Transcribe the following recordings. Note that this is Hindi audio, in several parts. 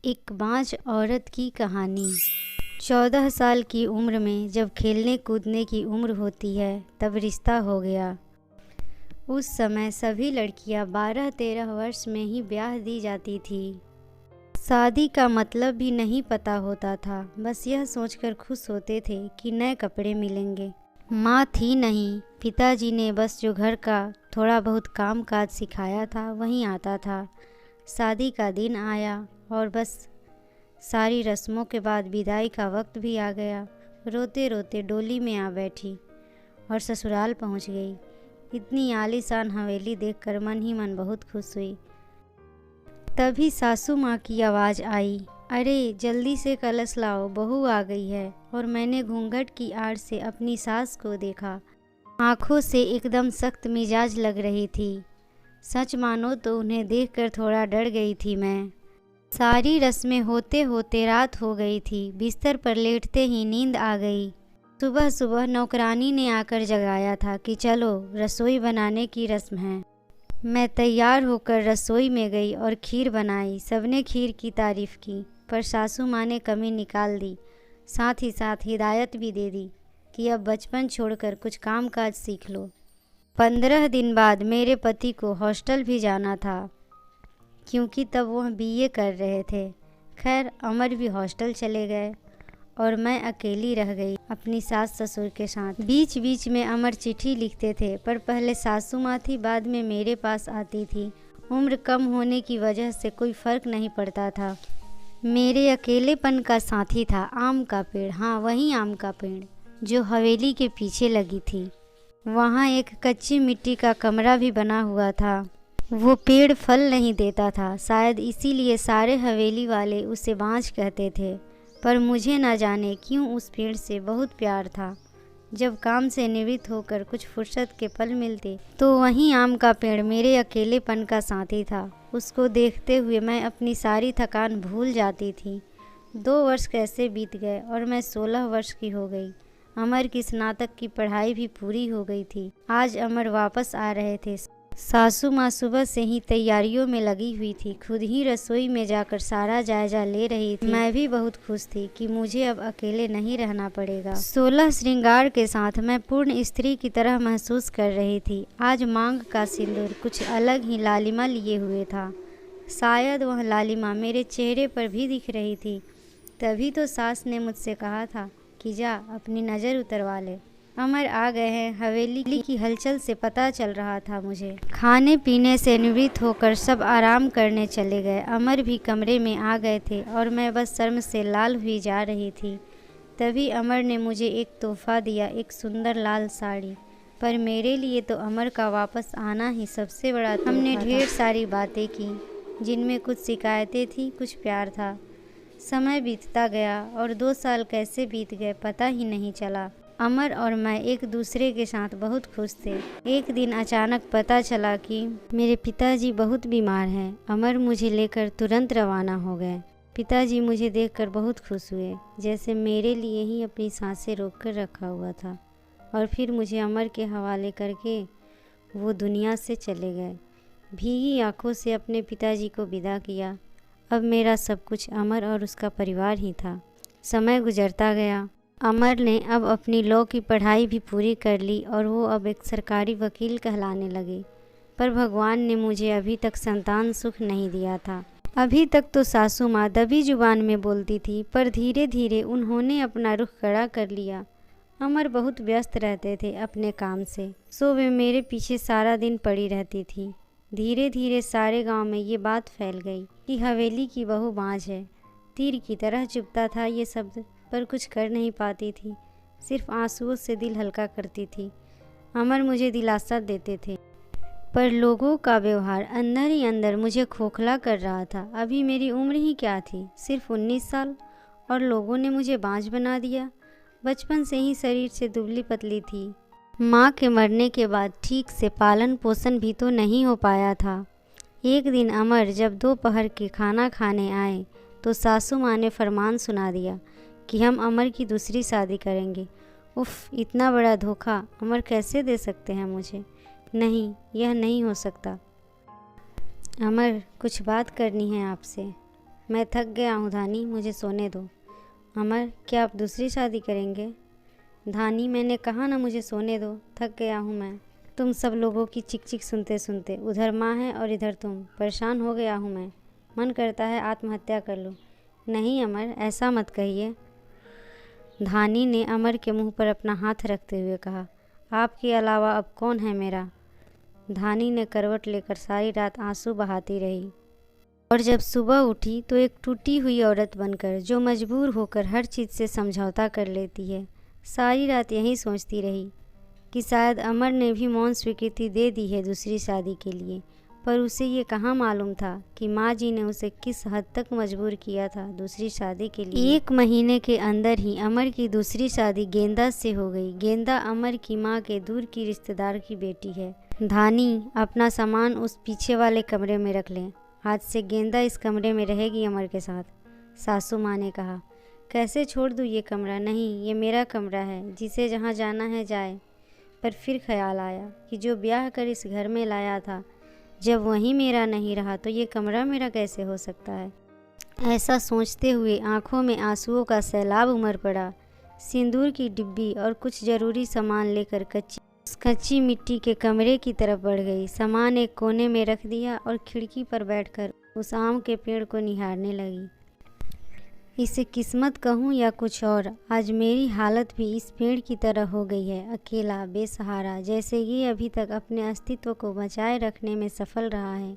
एक बाँझ औरत की कहानी। 14 साल की उम्र में जब खेलने कूदने की उम्र होती है तब रिश्ता हो गया। उस समय सभी लड़कियां 12-13 वर्ष में ही ब्याह दी जाती थी। शादी का मतलब भी नहीं पता होता था, बस यह सोचकर खुश होते थे कि नए कपड़े मिलेंगे। माँ थी नहीं, पिताजी ने बस जो घर का थोड़ा बहुत काम काज सिखाया था वहीं आता था। शादी का दिन आया और बस सारी रस्मों के बाद विदाई का वक्त भी आ गया। रोते रोते डोली में आ बैठी और ससुराल पहुंच गई। इतनी आलीशान हवेली देखकर मन ही मन बहुत खुश हुई। तभी सासू माँ की आवाज़ आई, अरे जल्दी से कलश लाओ, बहू आ गई है। और मैंने घूंघट की आड़ से अपनी सास को देखा। आंखों से एकदम सख्त मिजाज लग रही थी। सच मानो तो उन्हें देखकर थोड़ा डर गई थी मैं। सारी रस्में होते होते रात हो गई थी। बिस्तर पर लेटते ही नींद आ गई। सुबह सुबह नौकरानी ने आकर जगाया था कि चलो रसोई बनाने की रस्म है। मैं तैयार होकर रसोई में गई और खीर बनाई। सबने खीर की तारीफ़ की, पर सासू माँ ने कमी निकाल दी। साथ ही साथ हिदायत भी दे दी कि अब बचपन छोड़कर कुछ काम काज सीख लो। 15 दिन बाद मेरे पति को हॉस्टल भी जाना था, क्योंकि तब वह बीए कर रहे थे। खैर अमर भी हॉस्टल चले गए और मैं अकेली रह गई अपनी सास ससुर के साथ। बीच बीच में अमर चिट्ठी लिखते थे, पर पहले सासू माँ थी, बाद में मेरे पास आती थी। उम्र कम होने की वजह से कोई फ़र्क नहीं पड़ता था। मेरे अकेलेपन का साथी था आम का पेड़। हाँ, वही आम का पेड़ जो हवेली के पीछे लगी थी। वहाँ एक कच्ची मिट्टी का कमरा भी बना हुआ था। वो पेड़ फल नहीं देता था, शायद इसीलिए सारे हवेली वाले उसे बाँझ कहते थे। पर मुझे न जाने क्यों उस पेड़ से बहुत प्यार था। जब काम से निवृत्त होकर कुछ फुर्सत के पल मिलते तो वहीं आम का पेड़ मेरे अकेलेपन का साथी था। उसको देखते हुए मैं अपनी सारी थकान भूल जाती थी। 2 वर्ष कैसे बीत गए और मैं 16 वर्ष की हो गई। अमर की स्नातक की पढ़ाई भी पूरी हो गई थी। आज अमर वापस आ रहे थे। सासू माँ सुबह से ही तैयारियों में लगी हुई थी। खुद ही रसोई में जाकर सारा जायजा ले रही थी। मैं भी बहुत खुश थी कि मुझे अब अकेले नहीं रहना पड़ेगा। 16 श्रृंगार के साथ मैं पूर्ण स्त्री की तरह महसूस कर रही थी। आज मांग का सिंदूर कुछ अलग ही लालिमा लिए हुए था। शायद वह लालिमा मेरे चेहरे पर भी दिख रही थी। तभी तो सास ने मुझसे कहा था कि जा अपनी नज़र उतरवा ले। अमर आ गए हैं। हवेली की हलचल से पता चल रहा था मुझे। खाने पीने से निवृत्त होकर सब आराम करने चले गए। अमर भी कमरे में आ गए थे और मैं बस शर्म से लाल हुई जा रही थी। तभी अमर ने मुझे एक तोहफा दिया, एक सुंदर लाल साड़ी। पर मेरे लिए तो अमर का वापस आना ही सबसे बड़ा तोहफा था। हमने ढेर सारी बातें की, जिनमें कुछ शिकायतें थी, कुछ प्यार था। समय बीतता गया और 2 साल कैसे बीत गए पता ही नहीं चला। अमर और मैं एक दूसरे के साथ बहुत खुश थे। एक दिन अचानक पता चला कि मेरे पिताजी बहुत बीमार हैं। अमर मुझे लेकर तुरंत रवाना हो गए। पिताजी मुझे देखकर बहुत खुश हुए, जैसे मेरे लिए ही अपनी सांसें रोककर रखा हुआ था। और फिर मुझे अमर के हवाले करके वो दुनिया से चले गए। भीगी आंखों से अपने पिताजी को विदा किया। अब मेरा सब कुछ अमर और उसका परिवार ही था। समय गुजरता गया। अमर ने अब अपनी लॉ की पढ़ाई भी पूरी कर ली और वो अब एक सरकारी वकील कहलाने लगे। पर भगवान ने मुझे अभी तक संतान सुख नहीं दिया था। अभी तक तो सासू माँ दबी जुबान में बोलती थी, पर धीरे धीरे उन्होंने अपना रुख कड़ा कर लिया। अमर बहुत व्यस्त रहते थे अपने काम से, सो वे मेरे पीछे सारा दिन पड़ी रहती थी। धीरे धीरे सारे गांव में ये बात फैल गई कि हवेली की बहू बाँझ है। तीर की तरह चुभता था ये शब्द, पर कुछ कर नहीं पाती थी। सिर्फ आंसुओं से दिल हल्का करती थी। अमर मुझे दिलासा देते थे, पर लोगों का व्यवहार अंदर ही अंदर मुझे खोखला कर रहा था। अभी मेरी उम्र ही क्या थी, सिर्फ 19 साल, और लोगों ने मुझे बाँझ बना दिया। बचपन से ही शरीर से दुबली पतली थी। माँ के मरने के बाद ठीक से पालन पोषण भी तो नहीं हो पाया था। एक दिन अमर जब दोपहर के खाना खाने आए तो सासू माँ ने फरमान सुना दिया कि हम अमर की दूसरी शादी करेंगे। उफ, इतना बड़ा धोखा अमर कैसे दे सकते हैं मुझे? नहीं, यह नहीं हो सकता। अमर, कुछ बात करनी है आपसे। मैं थक गया हूँ धानी, मुझे सोने दो। अमर, क्या आप दूसरी शादी करेंगे? धानी, मैंने कहा ना मुझे सोने दो, थक गया हूँ मैं। तुम सब लोगों की चिक चिक सुनते सुनते, उधर माँ है और इधर तुम। परेशान हो गया हूँ मैं, मन करता है आत्महत्या कर लूँ। नहीं अमर, ऐसा मत कहिए। धानी ने अमर के मुंह पर अपना हाथ रखते हुए कहा, आपके अलावा अब कौन है मेरा? धानी ने करवट लेकर सारी रात आंसू बहाती रही और जब सुबह उठी तो एक टूटी हुई औरत बनकर, जो मजबूर होकर हर चीज़ से समझौता कर लेती है। सारी रात यही सोचती रही कि शायद अमर ने भी मौन स्वीकृति दे दी है दूसरी शादी के लिए, पर उसे ये कहाँ मालूम था कि माँ जी ने उसे किस हद तक मजबूर किया था दूसरी शादी के लिए। 1 महीने के अंदर ही अमर की दूसरी शादी गेंदा से हो गई। गेंदा अमर की माँ के दूर की रिश्तेदार की बेटी है। धानी, अपना सामान उस पीछे वाले कमरे में रख लें, आज से गेंदा इस कमरे में रहेगी अमर के साथ। सासू माँ ने कहा, कैसे छोड़ दूँ ये कमरा? नहीं, ये मेरा कमरा है, जिसे जहाँ जाना है जाए। पर फिर ख्याल आया कि जो ब्याह कर इस घर में लाया था, जब वहीं मेरा नहीं रहा तो ये कमरा मेरा कैसे हो सकता है? ऐसा सोचते हुए आंखों में आंसुओं का सैलाब उमड़ पड़ा। सिंदूर की डिब्बी और कुछ ज़रूरी सामान लेकर कच्ची मिट्टी के कमरे की तरफ बढ़ गई। सामान एक कोने में रख दिया और खिड़की पर बैठकर उस आम के पेड़ को निहारने लगी। इसे किस्मत कहूँ या कुछ और, आज मेरी हालत भी इस पेड़ की तरह हो गई है, अकेला, बेसहारा। जैसे ये अभी तक अपने अस्तित्व को बचाए रखने में सफल रहा है,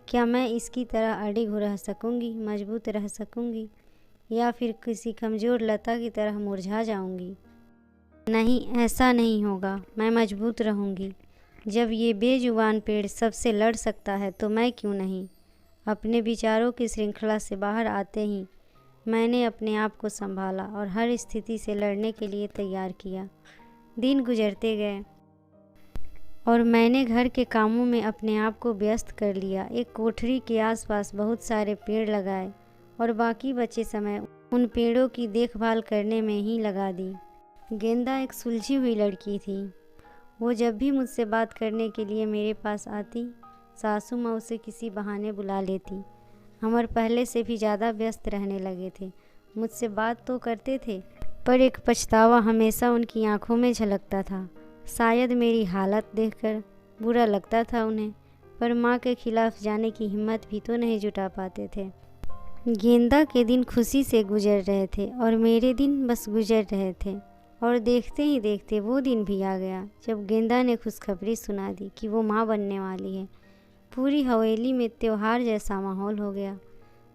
क्या मैं इसकी तरह अडिग रह सकूँगी, मजबूत रह सकूँगी, या फिर किसी कमज़ोर लता की तरह मुरझा जाऊँगी? नहीं, ऐसा नहीं होगा, मैं मजबूत रहूँगी। जब ये बेजुबान पेड़ सबसे लड़ सकता है तो मैं क्यों नहीं? अपने विचारों की श्रृंखला से बाहर आते ही मैंने अपने आप को संभाला और हर स्थिति से लड़ने के लिए तैयार किया। दिन गुजरते गए और मैंने घर के कामों में अपने आप को व्यस्त कर लिया। एक कोठरी के आसपास बहुत सारे पेड़ लगाए और बाकी बचे समय उन पेड़ों की देखभाल करने में ही लगा दी। गेंदा एक सुलझी हुई लड़की थी। वो जब भी मुझसे बात करने के लिए मेरे पास आती, सासू माँ उसे किसी बहाने बुला लेती। अमर पहले से भी ज़्यादा व्यस्त रहने लगे थे। मुझसे बात तो करते थे, पर एक पछतावा हमेशा उनकी आंखों में झलकता था। शायद मेरी हालत देखकर बुरा लगता था उन्हें, पर माँ के खिलाफ जाने की हिम्मत भी तो नहीं जुटा पाते थे। गेंदा के दिन खुशी से गुजर रहे थे और मेरे दिन बस गुजर रहे थे, और देखते ही देखते वो दिन भी आ गया जब गेंदा ने खुशखबरी सुना दी कि वो माँ बनने वाली है। पूरी हवेली में त्योहार जैसा माहौल हो गया।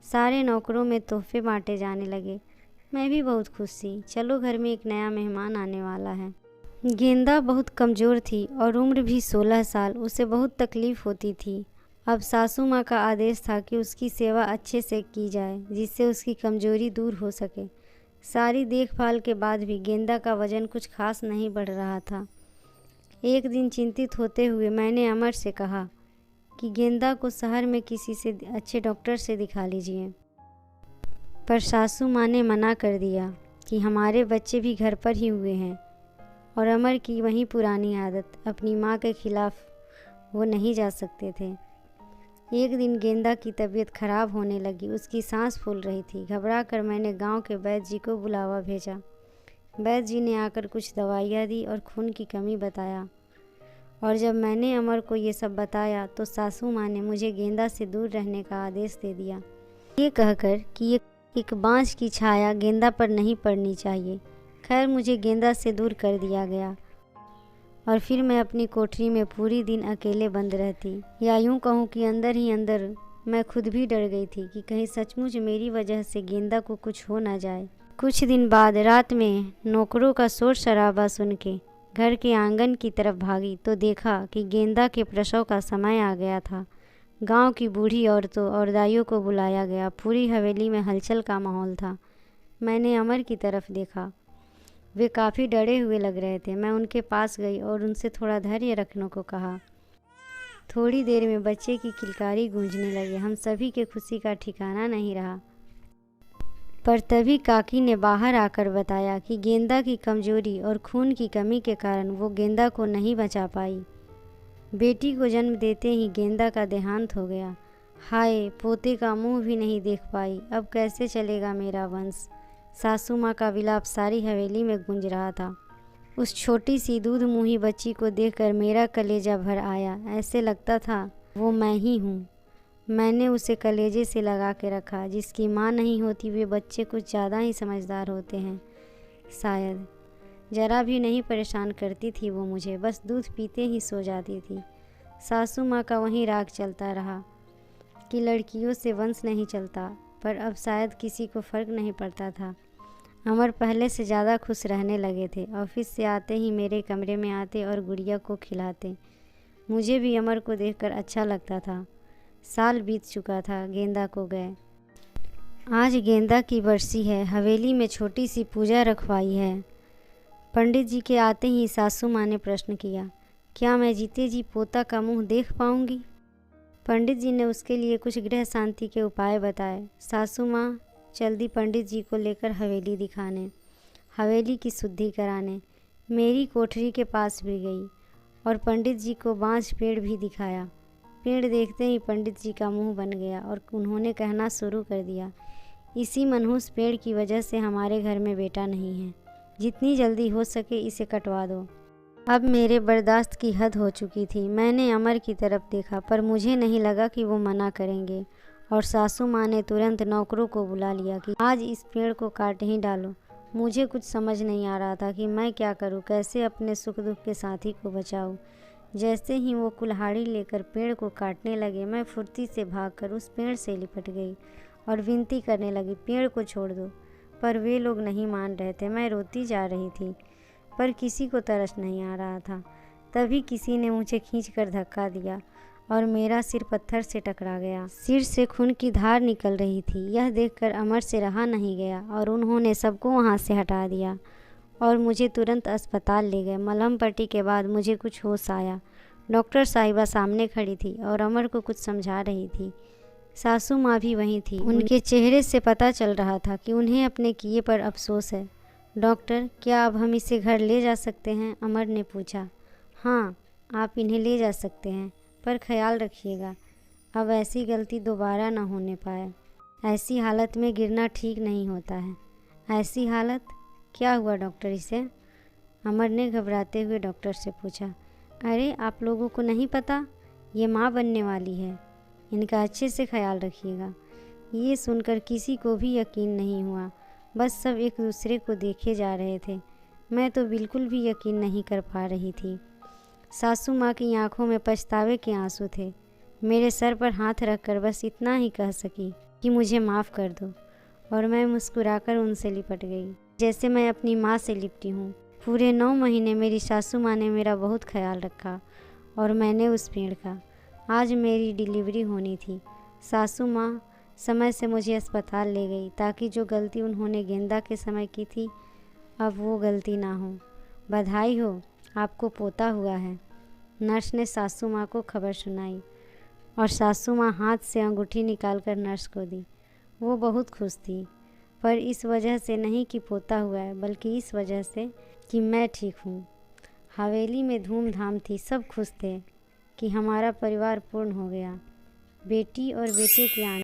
सारे नौकरों में तोहफे बांटे जाने लगे। मैं भी बहुत खुश थी। चलो, घर में एक नया मेहमान आने वाला है। गेंदा बहुत कमज़ोर थी और उम्र भी 16 साल। उसे बहुत तकलीफ़ होती थी। अब सासू माँ का आदेश था कि उसकी सेवा अच्छे से की जाए, जिससे उसकी कमज़ोरी दूर हो सके। सारी देखभाल के बाद भी गेंदा का वज़न कुछ खास नहीं बढ़ रहा था। एक दिन चिंतित होते हुए मैंने अमर से कहा कि गेंदा को शहर में किसी से अच्छे डॉक्टर से दिखा लीजिए, पर सासू माँ ने मना कर दिया कि हमारे बच्चे भी घर पर ही हुए हैं और अमर की वही पुरानी आदत, अपनी माँ के खिलाफ वो नहीं जा सकते थे। एक दिन गेंदा की तबीयत खराब होने लगी। उसकी सांस फूल रही थी। घबरा कर मैंने गांव के वैद्य जी को बुलावा भेजा। वैद्य जी ने आकर कुछ दवाइयाँ दी और खून की कमी बताया, और जब मैंने अमर को ये सब बताया तो सासू माँ ने मुझे गेंदा से दूर रहने का आदेश दे दिया, ये कहकर कि एक बाँझ की छाया गेंदा पर नहीं पड़नी चाहिए। खैर, मुझे गेंदा से दूर कर दिया गया और फिर मैं अपनी कोठरी में पूरी दिन अकेले बंद रहती, या यूँ कहूँ कि अंदर ही अंदर मैं खुद भी डर गई थी कि कहीं सचमुच मेरी वजह से गेंदा को कुछ हो ना जाए। कुछ दिन बाद रात में नौकरों का शोर शराबा सुन के घर के आंगन की तरफ भागी तो देखा कि गेंदा के प्रसव का समय आ गया था। गांव की बूढ़ी औरतों और दाइयों को बुलाया गया। पूरी हवेली में हलचल का माहौल था। मैंने अमर की तरफ देखा। वे काफ़ी डरे हुए लग रहे थे। मैं उनके पास गई और उनसे थोड़ा धैर्य रखने को कहा। थोड़ी देर में बच्चे की किलकारी गूंजने लगी। हम सभी के खुशी का ठिकाना नहीं रहा। पर तभी काकी ने बाहर आकर बताया कि गेंदा की कमजोरी और खून की कमी के कारण वो गेंदा को नहीं बचा पाई। बेटी को जन्म देते ही गेंदा का देहांत हो गया। हाय, पोते का मुंह भी नहीं देख पाई, अब कैसे चलेगा मेरा वंश। सासू माँ का विलाप सारी हवेली में गूंज रहा था। उस छोटी सी दूध मुंही बच्ची को देखकर मेरा कलेजा भर आया। ऐसे लगता था वो मैं ही हूँ। मैंने उसे कलेजे से लगा के रखा। जिसकी माँ नहीं होती वे बच्चे कुछ ज़्यादा ही समझदार होते हैं शायद। ज़रा भी नहीं परेशान करती थी वो मुझे, बस दूध पीते ही सो जाती थी। सासू माँ का वहीं राग चलता रहा कि लड़कियों से वंश नहीं चलता, पर अब शायद किसी को फ़र्क नहीं पड़ता था। अमर पहले से ज़्यादा खुश रहने लगे थे। ऑफिस से आते ही मेरे कमरे में आते और गुड़िया को खिलाते। मुझे भी अमर को देखकर अच्छा लगता था। साल बीत चुका था गेंदा को गए। आज गेंदा की बरसी है। हवेली में छोटी सी पूजा रखवाई है। पंडित जी के आते ही सासू माँ ने प्रश्न किया, क्या मैं जीते जी पोता का मुंह देख पाऊंगी? पंडित जी ने उसके लिए कुछ गृह शांति के उपाय बताए। सासू माँ जल्दी पंडित जी को लेकर हवेली दिखाने, हवेली की शुद्धि कराने मेरी कोठरी के पास भी गई और पंडित जी को बांज पेड़ भी दिखाया। पेड़ देखते ही पंडित जी का मुंह बन गया और उन्होंने कहना शुरू कर दिया, इसी मनहूस पेड़ की वजह से हमारे घर में बेटा नहीं है। जितनी जल्दी हो सके इसे कटवा दो। अब मेरे बर्दाश्त की हद हो चुकी थी। मैंने अमर की तरफ देखा, पर मुझे नहीं लगा कि वो मना करेंगे और सासू माँ ने तुरंत नौकरों को बुला लिया कि आज इस पेड़ को काट ही डालो। मुझे कुछ समझ नहीं आ रहा था कि मैं क्या करूँ, कैसे अपने सुख दुख के साथी को बचाऊँ। जैसे ही वो कुल्हाड़ी लेकर पेड़ को काटने लगे, मैं फुर्ती से भागकर उस पेड़ से लिपट गई और विनती करने लगी, पेड़ को छोड़ दो। पर वे लोग नहीं मान रहे थे। मैं रोती जा रही थी, पर किसी को तरस नहीं आ रहा था। तभी किसी ने मुझे खींचकर धक्का दिया और मेरा सिर पत्थर से टकरा गया। सिर से खून की धार निकल रही थी। यह देखकर अमर से रहा नहीं गया और उन्होंने सबको वहाँ से हटा दिया और मुझे तुरंत अस्पताल ले गए। मलहम पट्टी के बाद मुझे कुछ होश आया। डॉक्टर साहिबा सामने खड़ी थी और अमर को कुछ समझा रही थी। सासू माँ भी वहीं थी। उनके चेहरे से पता चल रहा था कि उन्हें अपने किए पर अफसोस है। डॉक्टर, क्या अब हम इसे घर ले जा सकते हैं? अमर ने पूछा। हाँ, आप इन्हें ले जा सकते हैं, पर ख्याल रखिएगा अब ऐसी गलती दोबारा ना होने पाए। ऐसी हालत में गिरना ठीक नहीं होता है। ऐसी हालत? क्या हुआ डॉक्टर इसे? अमर ने घबराते हुए डॉक्टर से पूछा। अरे, आप लोगों को नहीं पता? ये माँ बनने वाली है। इनका अच्छे से ख्याल रखिएगा। ये सुनकर किसी को भी यकीन नहीं हुआ। बस सब एक दूसरे को देखे जा रहे थे। मैं तो बिल्कुल भी यकीन नहीं कर पा रही थी। सासू माँ की आंखों में पछतावे के आंसू थे। मेरे सर पर हाथ रखकर बस इतना ही कह सकी कि मुझे माफ़ कर दो, और मैं मुस्कुराकर उनसे लिपट गई जैसे मैं अपनी माँ से लिपटी हूँ। पूरे 9 महीने मेरी सासू माँ ने मेरा बहुत ख्याल रखा और मैंने उस पेड़ का। आज मेरी डिलीवरी होनी थी। सासू माँ समय से मुझे अस्पताल ले गई ताकि जो गलती उन्होंने गेंदा के समय की थी अब वो गलती ना हो। बधाई हो, आपको पोता हुआ है। नर्स ने सासू माँ को खबर सुनाई और सासू माँ हाथ से अंगूठी निकालकर नर्स को दी। वो बहुत खुश थी, पर इस वजह से नहीं कि पोता हुआ है, बल्कि इस वजह से कि मैं ठीक हूँ। हवेली में धूमधाम थी। सब खुश थे कि हमारा परिवार पूर्ण हो गया। बेटी और बेटे के आने